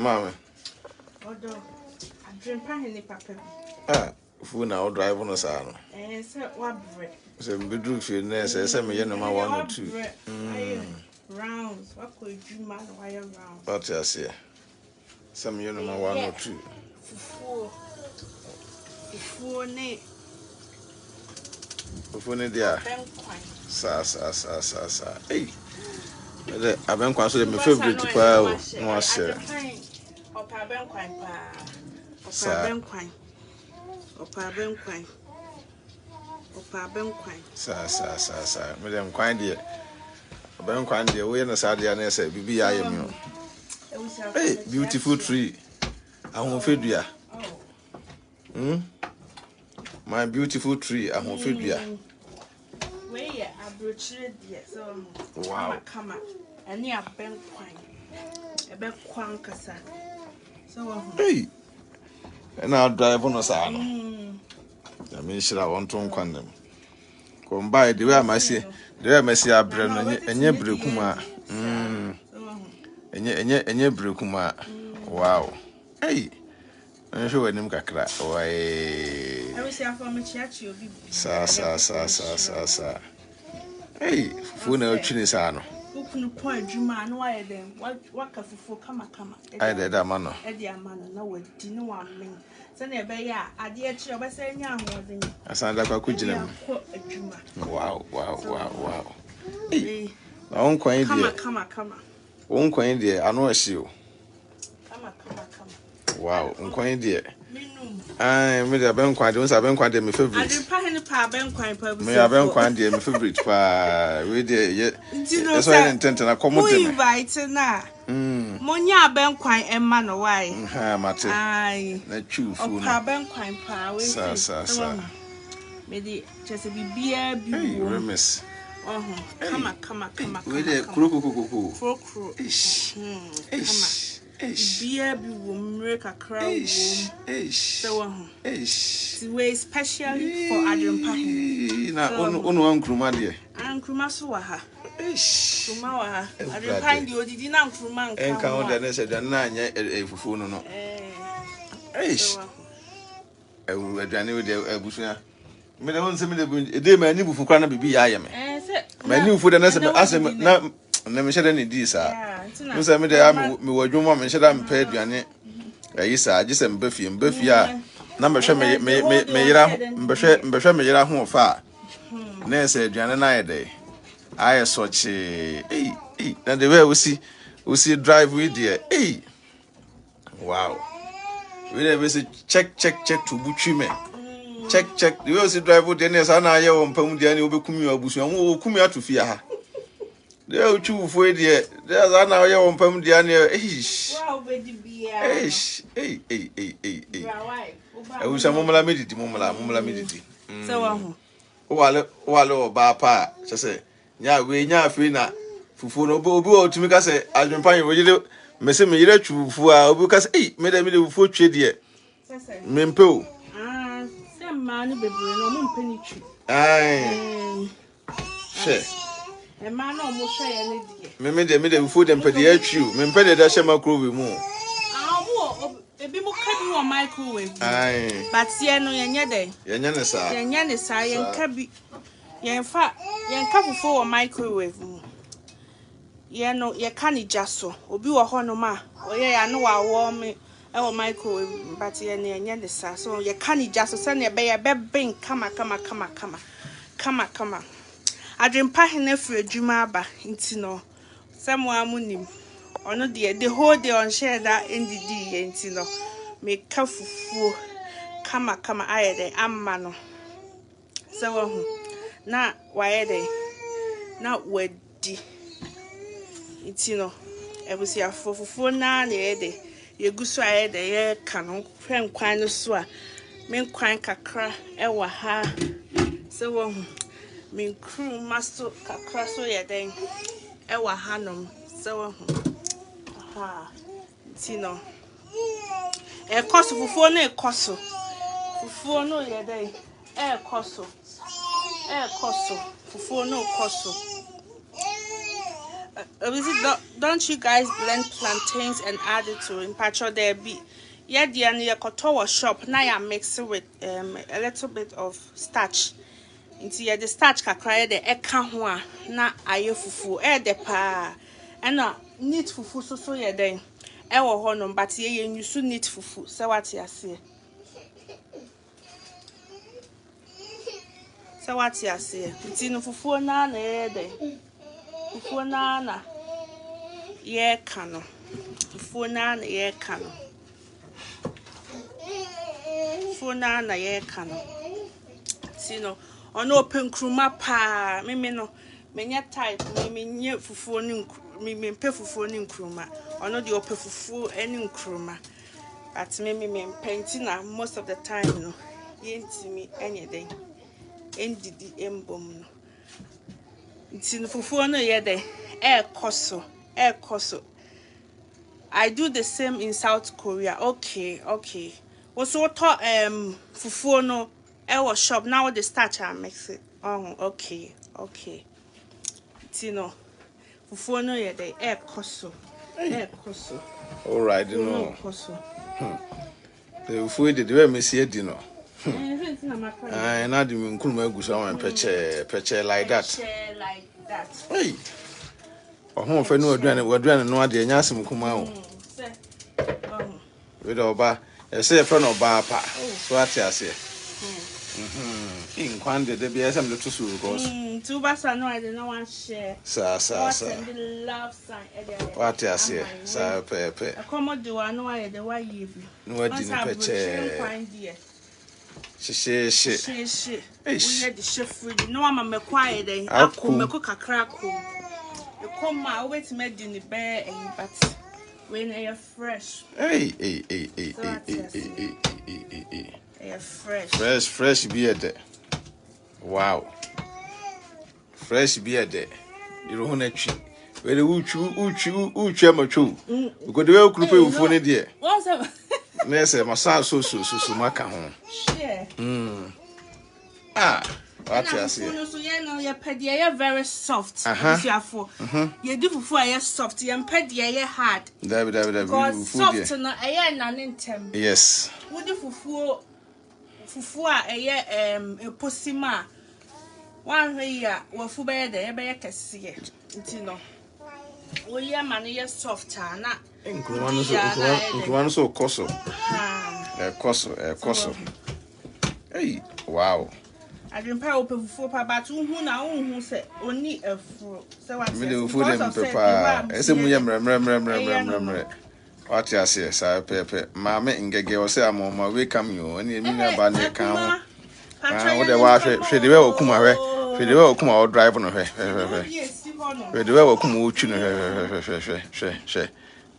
Mama. Odo. I drink pahini papa. Ah, fufu na o drive no sa no. Say what bread. Say me do fi na say me ye no ma 1 or 2. Rounds. What could you man wire rounds? What you say? Say me ye no ma 1 or 2. Fufu ne. Fufu ne dia. Sa. Hey. The abenkwan so my favorite pa o. No share. Opa abenkwan pa. Opa abenkwan. Sa. Me dem kwan de. Abenkwan de we na sa de na say bibi ya yemi o. Hey, beautiful tree. Ahonfedua. My beautiful tree, ahonfedua. Where ya abrochire de so. Wow. Come. Ani abenkwan. Ebekwan kasa. So hey. And I'll drive on us. I mean, should I want to unquan them? Come by the way I must say, the way I must say, I bring and ye brukuma. And ye brukuma. Wow. Hey, I'm sure when him kakra. Why, I will say for me church you be. Sa. Hey, phone out chinisano. Who can point Juma and why then? What can for come? I did that man. Eddie Amano, no way, do no one mean. Send a bay, I dear child, I say, young more than I sound like a Juma. Wow. Hey, my own coin dear. Come. Own coin dear, I know I see you. Come. Wow, coin dear. I made a bank quite, don't have been quite my favorite. I didn't pay any pa bank quite. May I bank quite dear, my favorite pa. We dear yet. That's why I intend to accommodate. Invite na. Monya bank quite and man why. Ha, Mate. Aye. Let you fool. Pa bank quite pa. Sa. Maybe just a beer. Hey, remiss. Come. We did crook. Beer be woman crowd. So way specially for Adam Pine. Now, on Kruma dear. And Krumasawaha. Krumawa. Adam Pine, you did not Kruman. And count and said, and 9 a fufu no. I will adjourn with the Bushia. Me don't say me the day my new for Crana be I am. My new food and as now. Never said any this, sir. No, sir, me were your mom and said I'm paid, Yanni. Yes, I just am Buffy and Buffy. Number show me home far. Nay, said Jan and I day. I saw hey, and the way we see drive with dear. Hey, wow. We never see check to Buchime. Check. The way we see drive with Dennis and I on Pomundiani will become your bush and will come out to fear. There are 2 for dear. There's an hour on Pam Diana. I wish a Mumla mediti. So, Wallo, Bapa, say, ya, we nya free na. Fufu no bo to make us say, I'll be paying with you. Messi me you for because made a middle for trade. Mimpo. Some man be no penny tree. Aye. Share. A man almost say any day. Me made them food and pay you. Me pay the Shama crew more. A bit more cabby or microwave. Aye. But see, no, day. Yana, sir. Yan is I and cabby. Yan fat, yan cup for microwave. Yan no, ye can't just so. Or be a honoma. Or I know I warm me. Our microwave, but yan is so. You can't just send a bay a bed. Come. I drink pahine for a jumaba, intino. Somewhere munim. Or no dear, the whole day on share that in the day, intino. Make careful fool. Come, I de am mano. So, now, why they? Not weddy. Intino. I will see a for now, the ye goose I de ye canon, friend quine swa. Men quine cacra, ewa ha. So, min crew master crasso ya then ewa hanum so tino e koso fufuo na e koso fufuo no ya then e koso fufuo no koso don't you guys blend plantains and add it to impacho there be? Yeah, the and your kotowa shop now you mix it with a little bit of starch. Into the starch kakra the eka ho a na aye fufu de pa. And neat fufu so ye den. E wo ho no but ye use neat fufu. So what you say? So what you say? It's no fufu na ye den. Fufu na ye kano. Fufu na ye kano. Fufu na ye kano. Sino ono open kruma pa me no menya type me nye fufu ni me mpe fufu ni nkruma ono de open fufu eni nkruma but me painting na most of the time no yentimi enye den endidi embom no nti fufu no ye den koso I do the same in South Korea. Okay. Also to fufu no I shop now the starch and mix it. Oh, okay. Tino. Fufu no ye the air koso. All right, you know. Koso. The food the way me see it, you know. I na di me nkuruma egu so wan peche like that. Hey. Oh, fe no aduane no ade nya asem kuma o. We do ba. E say fe no ba pa. So ati ase. In kwande de be some little so goes. Two basa no I don't want share. Sa. The love sign. What I say? Sa pepe. A commode do I know I the why you. No I didn't peche. She. We had the chef food. No I'm a quiet day. I cook a crack. You come my way to make the bear and but when they are fresh. Hey. Fresh beer there. Wow. Fresh beer there. You don't want to chew. Where the uchu amachu. Because the way you pay for it there. What's up? Nese masa so maka ho. Share. What you say? So you know your pedia very soft. You do fufu soft. Your pedia hard. David. Soft no aye na nentem. Yes. Wo do fufu a posima. One way ya wo fu be de e be kese. Nti no. Wo ye ma no soft na. Nkuruwa so koso. Koso. Hey, wow. I didn't pay open for papa to who now who said only a fruit. So I said, food and papa. I said, what you say, sir, Pepe, Mamma and Gaggy or say, I'm on my way come you, and you mean about the account. What the wife, Fedwell come away, Fedwell come out driving her. Fedwell come out,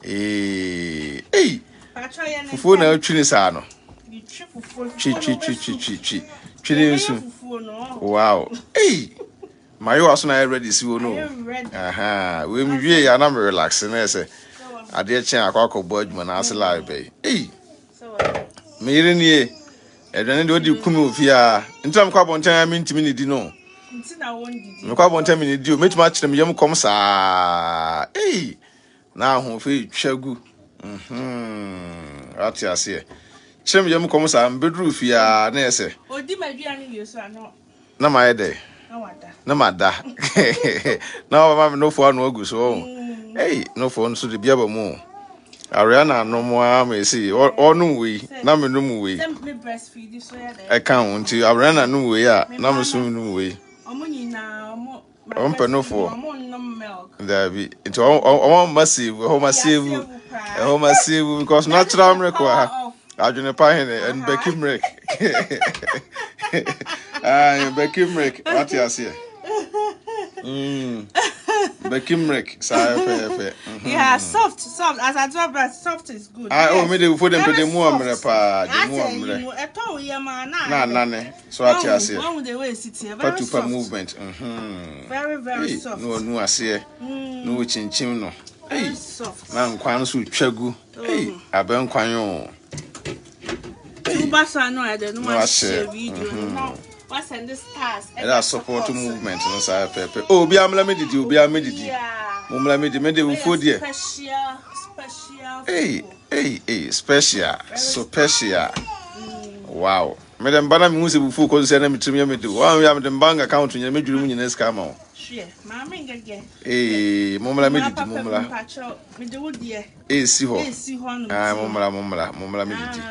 hey, for no Chinisano. Chi. Wow. Hey. My also na ready see no. We me ya na me relax na say. Ade chen akwa bodjuma na ase live be. Hey. Me ire nie. Edwane de odi kumi ofia. Ntam kwa bontan me ntimi ne di no. Nti na won didi. Me kwa bontan me ne di o metuma kire me yam kom saa. Hey. Na ho fe twagu. Ati ase. Chem yam kom sa mbedru fia na ese odi maduane wie so ano na my day na mada na mama no fo anu agu so hey no fo so de bia ba mu Ariana no mo am esi onu we na me no mu we me breastfeed so ya dey I can unti Ariana no we ya na me so no we omo nyina omo no fo omo no milk there be it omo massive because natural milk Ajune Pahine and Becky Mrek. Becky Mrek, what you say? Becky Mrek, yeah, soft. As I told you, soft is good. Oh, me the food and put the more pa, the more. I told you, man. Nah. So what you say? One the way sit here, very soft. Movement. Very soft. No, I say. No chin no. Hey, soft. Man, kwan so twagu. Hey, aben kwan yo. Basa no I don't want to share video no what's in the stars and that support movement no say pepe oh be am la me didi Mumla me de fufu dear. Special. Special. So special. Wow. Madam Bana music fufu ko se na mitumi me do. Wa ya me bank account nya me dwuru mu nyina ska ma wo. Sure. Mama ngege. Mumla me didi mumla. Me de wo dear. Si ho. Si ho no. Mumla me didi.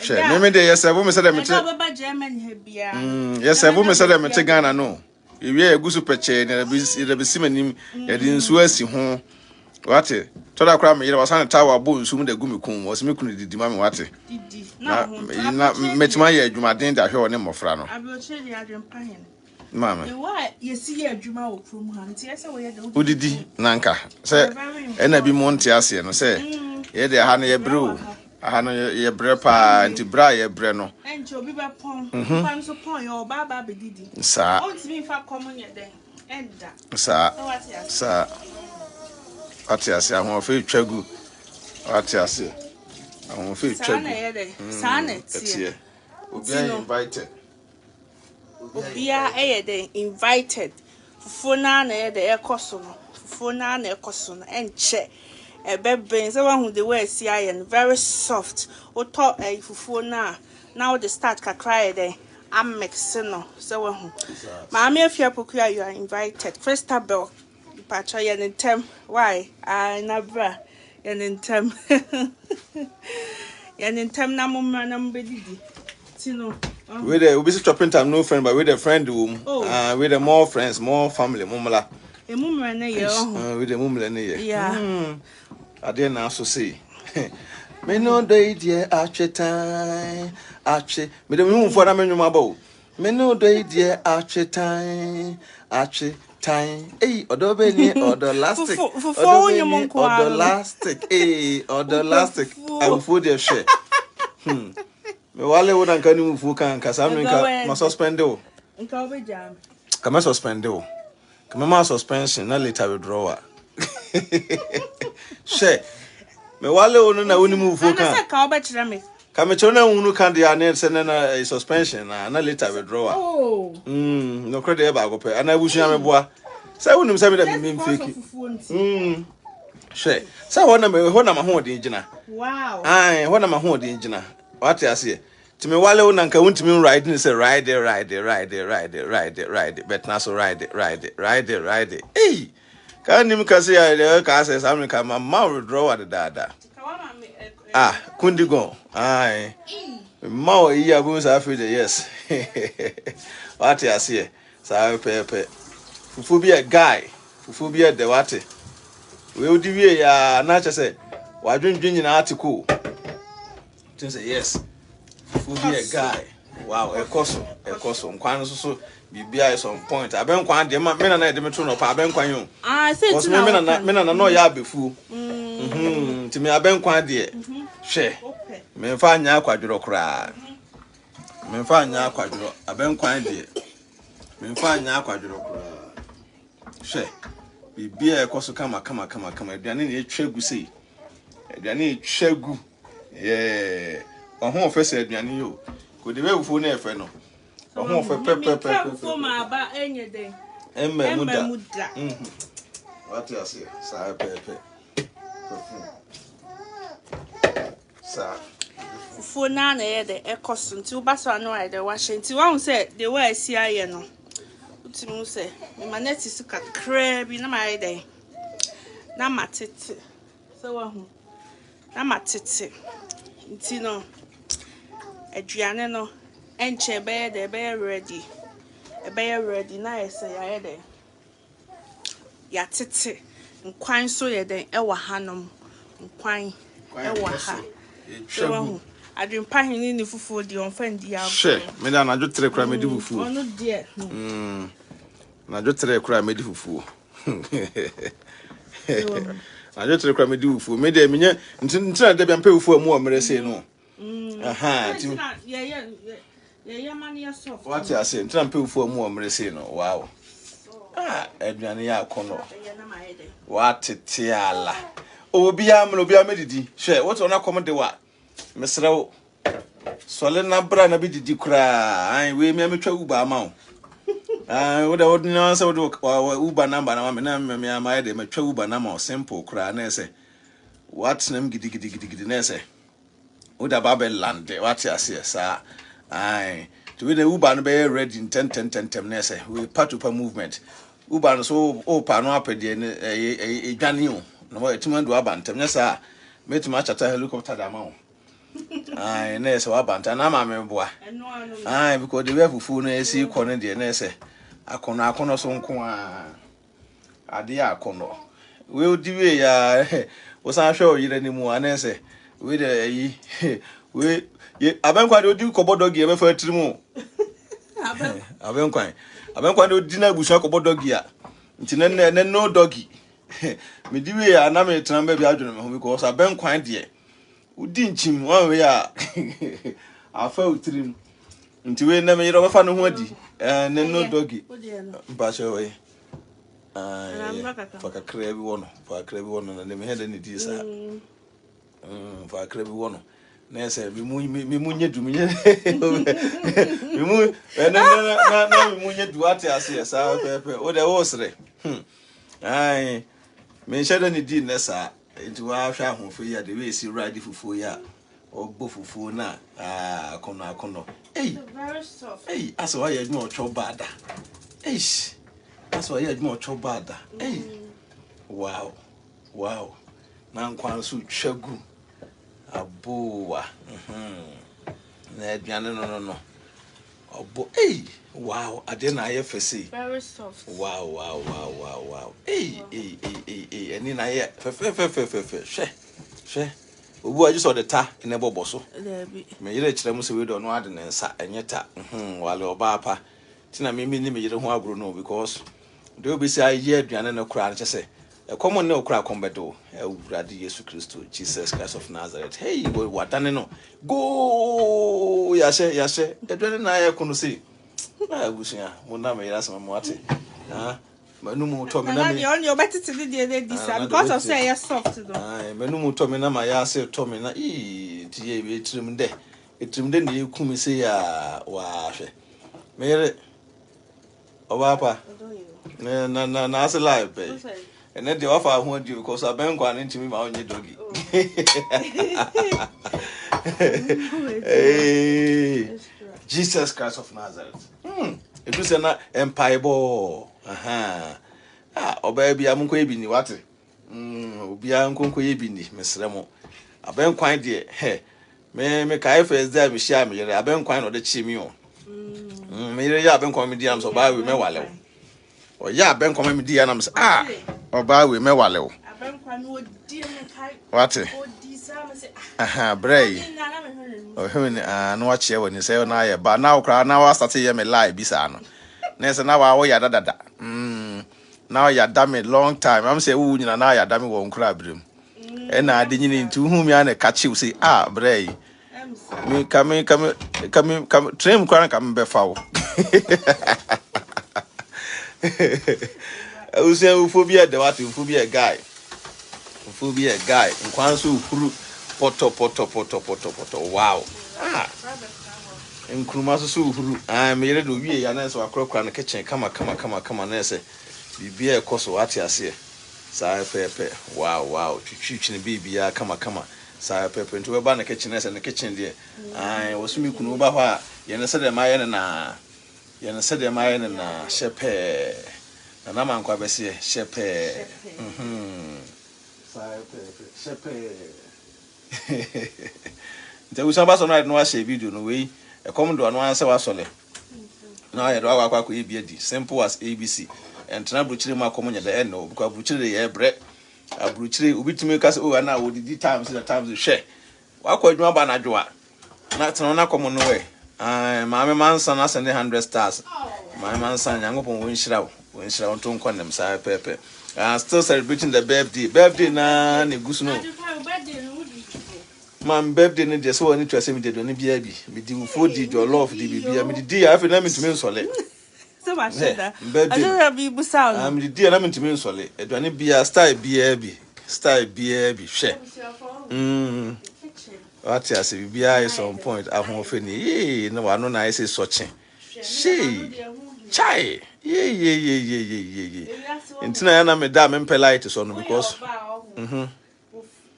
Sure. Me de yes, wo me say dem te. Baba German he bia. Yes, wo me say dem te Ghana no. Ewie egusu peche na be simanim e di nsu asi ho. Wate. Toda kra me yere wasan tawa bo nsu mu da gumi kun wo se me kunu didi ma me wate. Didi. Na metima ye adwumaden da hwe wo ne mofra no. Abroche di adwempa hen. Mama. Why yesi ye adwuma wo krom ha. Nti ese wo ye de udidi nanka. Se ena bi mo nte ase no se ye de ha no ye bro. Aha no ye bre pa nti bra ye bre no. Enche obi be pon. Pan so pon ye oba ba be didi. Sa. O ti mi fa common ye den. Enda. Sa. Ati ase ahun fe twagu. Ati ase. Ahun fe twagu. Sa na ye de. Sa na tie. Obi invited. Obia de invited. Fufu na ye de ekoso no. Fufu na ekoso no enche. Ebebe so one who the way see iron very soft. O to fufu na now the start kakra de am mixing no. So one Mama if you are you are invited. Christabel Pacha yen tem. Why? Na bra yen tem. Yen tem na mumra na mbedidi. Tino. We the we be chopping time no friend but we the friend room. We the more friends, more family mumla. E mumra na ye we the mumla na ye. Yeah. Ade na so say. Me no dey there atwetan. Atwe. Me the mu for na me nwuma ba. Me no dey there atwetan. Time. Odo be ni odo lastic. Odo lastic. Odo lastic. I food dey share. Me wale wona nka ni mufu kan kasa me nka ma suspend o. Nka obe jam. Kama suspend o. Kama ma suspension na later withdrawal. She. Me wale wona na woni mufu kan. Na say ka obe kire me. Kama chona wonu kan dia na se na suspension na later withdrawal. Oh. No credit e ba go pe. Ana busu ya me boa. Say wonim say me da me mfeki. She. Say wona me ho na ma ho de gina. Wow. Ai, ho na ma ho de gina. What I say? To me, while on Uncle won't mean riding, say ride it, but now so ride it. Hey, can't even say I says I'm come my mouth draw at the dada. Kundi go. Aye, Mao ya boons after yes. What I say? So pepe. Fufu be a guy, Fufu be a dewate. We'll do ya, not just say, why drinking an article? Say yes. Fufu be a guy. Wow, ekoso. Nkwan so bibia is on point. Aben kwan de me na de metro no pa aben kwan yo. Say to me na no ya abefu. Ti me aben kwan de. Hwe. Me fa anya akwadworo kra. Me fa anya akwadworo aben kwan de. Me fa anya akwadworo kra. Hwe. Bibia ekoso kama aduane na etwagu sei. Aduane etwagu. Yeah. Ohun ofe se aduane yo. Ko de we fufu na efe no. Ohun ofe pepe. Fufu ma ba enye den. Emma muda. What you say? Sa pepe. Sa. Fufu na ye de ekoso nti ubaso anu ai de wa hye nti wa say the way asi aye no. Utimu say me maneti su kakra bi na mai de. Na matete. So wa hu. Na matete. Nti no aduane no enche be de be ready. Be ready na yesa ya de. Ya tete nkwan so ye den e wa hanom. Nkwan e wa ha. So adwempa hini ni fufu di onfa ndi ya. She, me da na jotre kra me di fufu. Ono die. Na jotre kra me di fufu. Na jotre kra me di fufu. Me de menye ntina de bia mpa fufu amu o mere sei no. Aha, ti ya mani ya soft. What you say? Ntina mpa fufu amu o mere sei no. Wow. Aduane ya kono. Watete ala. Obi am didi. Hwe, what ona come de wa. Mesrew. Sole na bra na bi didi kura. Ai we me metwa uba ama o. What the ordinance of Uber number now, me am I de matwa Uber number simple cry na say. What's name gidi na say. Uda Babel land, what you say, sir. Aye. To be the Uber be ready in 10 na say. We part of a movement. Uber so open up a Janio. No, it's man do abantem, yes, sir. Met much at a helicopter damon. Aye, na so abant, and I'm a boy. Aye, because the way for na see corner the na say. Akona so nko ade akono we odi ya wo san hwe oyire ni mu anese we de yi we abenkwa de odi kobodogi e be fa tirimu abenkwa de odi na busu kobodogi a nti ne no dogi me di we ya na me tran ba bi adwene me ho because abenkwa de odi nchim wan we ya afa utirimu nti we na me yiro ba fa no ho adi ne no dogi mpasho we faka krebi wono na me hede ni di sa faka krebi wono na se mi mu nyedu mi na mi mu nyedu ate ase sa pepe o de wo sre ai me hede ni di na sa nti wa hwa ahofo ya de we si ride fufu ya ogbo fufu na akono very soft. Hey, that's why you're not so bad. Hey, that's why you're not so bad. Hey, wow. Now I'm going to chagu. Aboa. No. Abo. Hey, wow. I didn't hear for say. Very soft. Wow. Hey. And then I hear. She. Obu aji so de ta ene bobo so me yire kire mu se we do no ade ne nsa enye ta wale oba apa tina me ni me yire ho agro no because de obi se aye aduane ne kura ne chese e common ne okura kombedo e urade Yesu Kristo Jesus Christ of Nazareth hey we wadane no go yase aduane na aye kono se abusia mo na me yira sama mo ate Menumu to me na me you better to the because of say you're soft though. Menumu to me na ma ya say to me na tie we etrim de na ekumi say ya wa hwe mere oba na as live be and then the offer ho di because abenkwa ne ntimi ma onye dogi hey Jesus Christ of Nazareth it was na empire bo oba bia munko ebi ni wate obia nkonko ebi ni mesremo abenkwan de me kai first day me share me yere abenkwan no de chi mi o me yere ya abenkwan me di am so ba we me wale o ya abenkwan me di am so oba we me wale o abenkwan no di me kai wate o di sa me say brey o hwene no wa che woni say na ye ba na okra na wa start ye me live bi sa no nese na wa wo ya dada now ya dame long time am say wu nyina na ya dame wo nkura abrem e na ade nyini ntu hu mi ana ka chiw say brey me kame train kwara kam be fawo usia ufobia de what ufobia guy nkwan so ukuru poto wow nkruma so uhuru me yere do wie ya na so akrakra na kitchen kama na ese bibia ekoso ate ase sa pepe wow chichi bibia kama sa pepe nto ba na kitchen ese na kitchen de wosumi kunu ba hwa ye na sede ma ye na shepe na ma nkwa bese shepe sa pepe shepe nte usaba so na no share video no we e come do no answer wa sole na ye do akwa ebi edi simple as ABC entra bruchire ma komo nya da no because bruchire ye bre abruchire obitime ka se o na wo di times share wa kwa adwuma ba na dwoa na teno na komo no we ma me mansa na send 100 stars ma mansa nyangopon wo nhira onto nkonem sa pepe still celebrating the birthday na ne gusu no man birthday ne dey so woni to asemi dey do ne bia bi me di ufo di your love di bia me di afi na me tumi nsole so much that I don't have you sound am di na me tumi nsole edwane bia style bia bi hwe what ya say bia is on point ahofeni na wa no na say soche she Chai. Yeah. Until I am a damn impolite on because.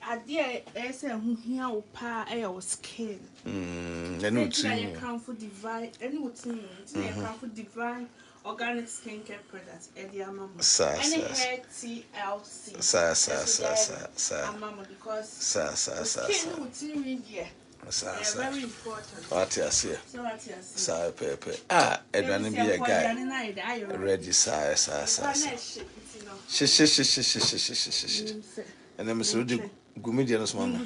Idea is a who here will pa air skin. Then you come for divine, any routine, come for divine organic skincare products. Eddie Amamo. Any hair TLC. Sir. Amamo because skin routine here. Very important. What you see? Sir, Pepe. Ah, Edwin be a guy. Ready, sir. Shish. And then Mr. Rudy Gumidianus Mamma.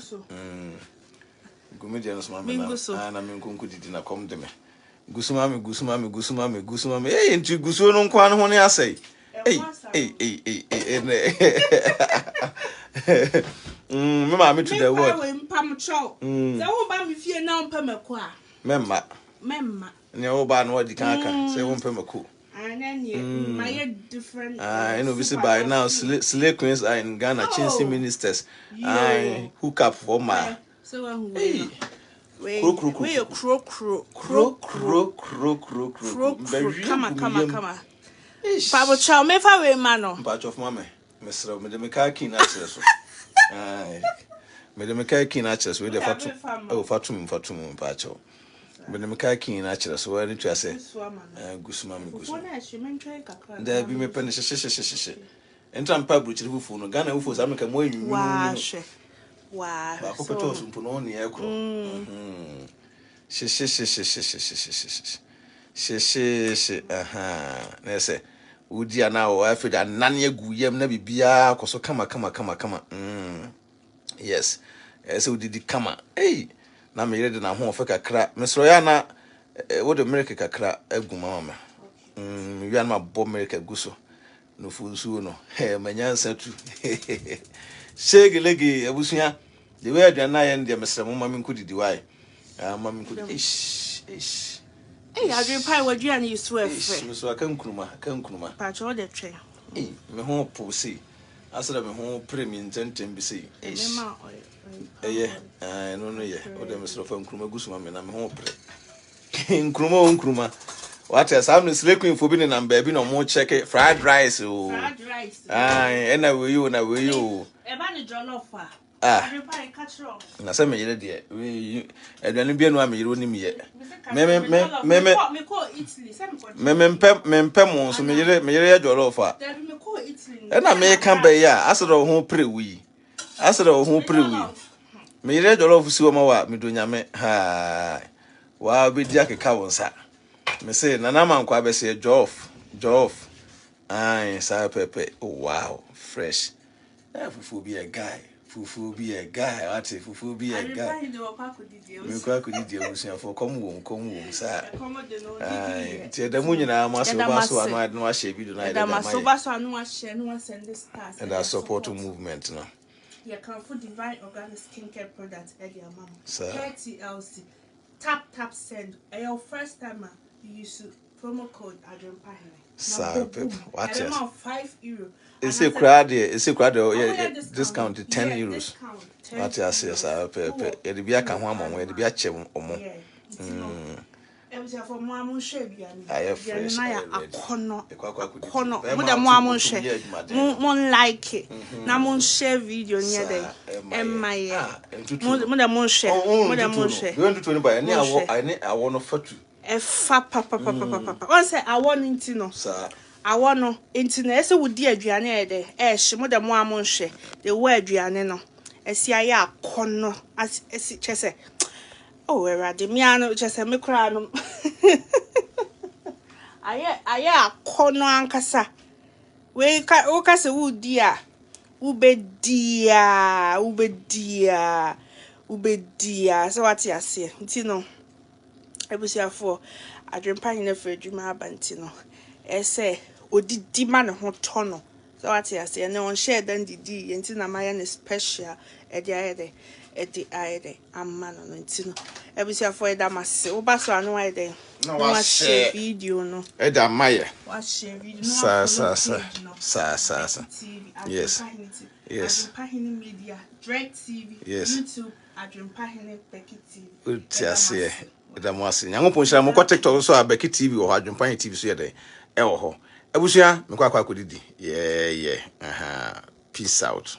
Gumidianus Mamma. And I mean, Kunku did not come to me. Gusumami. Hey, into Gusun Quan when I say. Mamma to the word. Pamcho. The old baby fear now Pemaqua. Memma. And your old barn what the canker, say one Pemaco. And then my different. I know, visit by now, slave queens are in Ghana, chasing ministers. I hook up for my. So, come. Papa Chow, me fa we mano. Patch of mamma, Mr. Medemica King access. Medemica King access with the Fatum, Pacho. Medemica King access, where did you say? Gusumami. There be me penny. Entram public who Ghana who was American way. Wow. Papatos Punoni echo. She, Nesse. Would you now after that Nanya Guyam Nabi Bia, Coso come. Yes, as we did come. Hey, now me ready na home for a crack. Miss Royana, what America crack, Egumama. You are my bomb America Gusso. No fool sooner. Hey, my answer to Shaggy leggy, I was here. The way I and dear Mr. Mamma could do why. Mamma could ish. Hey, I drink pie what you and you swear. Miss Wakankruma. Patch all the train. Eh, my home pussy. I said, I'm a home premium tenting be say. Yeah, I don't know yet. Or the Mr. Fankruma Gusman, and I'm home pre. In Kruma. What else? I'm sleeping for being and baby no more check it. Fried rice. Fried rice. And I will you. A man jollof. I catch wrong. Na say me yere de we aduane bia no am yere onim ye me call Italy me mpem mo so me yere jollof a me call Italy e na me kan ba ya asero ho pre wi me yere jollof si wo ma wa me do nyame ha wa be dia keka wonsa me say na na man kwa be say jollof ai sa pepe oh wow fresh fufu be a guy Fufu be a guy, I say Fufu be a guy. Me kwa kudidi obusia for come wom sa. Ti the moon na maso baso anu no ahye bi do na da maso baso anu ahye no send this stars. And our support movement no. You can for divine organic skincare products at your mama. TLC. Tap send. Your first timer you use promo code Adrenpahine. Sa pep. Watch it. €5. It's a crowd, discount to €10. What I say, sir, Pepe. It'll be a can one more, it'll be a chip or more. I have fresh. I corner. Madam share. One like it. Now, share video near there. And my Madam share. You want to tell by any I want to photo. Papa. Once I want to know, sir. I want no internet so would dear Gianne de she mother more share the word Gianne no as ya corner as it say. Oh, where are the miano just a micranum? I corner ankasa. We okasa wood dear. Ube dear. So what you say? Tino. I was here for Adrenpahine for Juma Bantino. Say, Odi man ho tono So what you say, and on share then the and na my special edi ayede amman no ntino ebisia for eda masse wo ba so anu ayede no wa share video no eda maye wa share video sa yes Adwempahene media Drake TV YouTube Adwempahene Becky TV utiase eda mo ase nyankopon hira mo ko TikTok so Becky TV wo Adwempahene TV so yede e wo ho abusua me kwa akodidi yeah peace out.